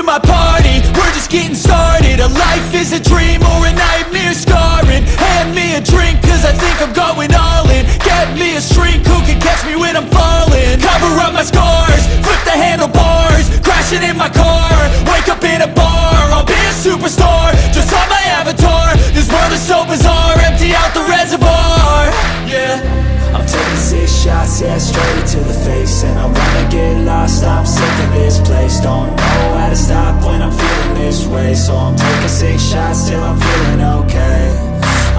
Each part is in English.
my party, we're just getting started. A life is a dream or a nightmare scarring. Hand me a drink cause I think I'm going all in. Get me a shrink who can catch me when I'm falling. Cover up my scars, flip the handlebars, crashing in my car, wake up in a bar. I'll be a superstar, just on my avatar. This world is so bizarre, empty out the reservoir. Yeah, I'm taking 6 shots, yeah, straight to the face. And I wanna get lost, I'm sick of this place. Don't know how to stop when I'm feeling this way. So I'm taking 6 shots till I'm feeling okay.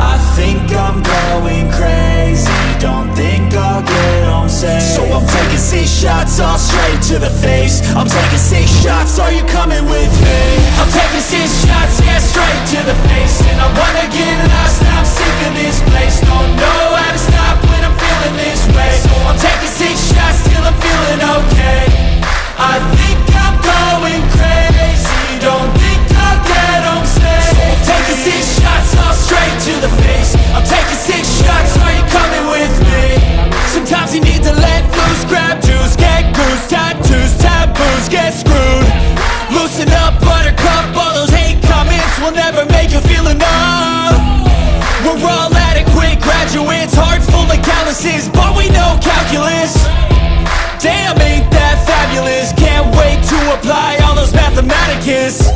I think I'm going crazy, don't think I'll get home safe. So I'm taking 6 shots, all straight to the face. I'm taking 6 shots, are you coming with me? I'm taking 6 shots, yeah, straight to the face. And I wanna get lost, I'm sick of this place. Don't know how to stop when I'm feeling this way. So I'm taking 6 shots till I'm feeling okay. I think I'm going crazy, don't think I'll get home safe. So I'm taking 6 shots, all straight to the face. I'm taking 6 shots, are you coming with me? Sometimes you need to let loose, grab juice, get goose, tattoos, taboos, get screwed. Loosen up, buttercup, all those hate comments will never make you feel enough. We're all adequate graduates, heart full of calluses, but we know calculus. Damn, ain't that fabulous? Can't wait to apply all those mathematicus.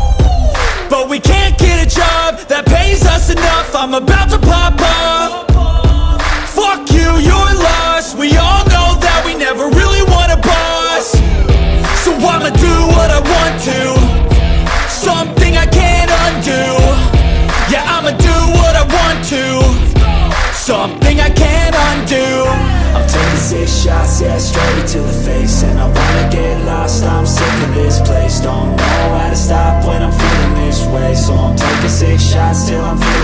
But we can't get a job that pays us enough. I'm about to pop off. Fuck you, you're lost. We all know that we never really want a boss. So I'ma do what I want to, something I can't undo. Yeah, I'ma do what I want to, something I can't undo. I'm taking 6 shots, yeah, straight to the face. And I wanna get lost, I'm sick of this place. Don't know how to stop when I'm feeling this way. So I'm taking 6 shots till I'm feeling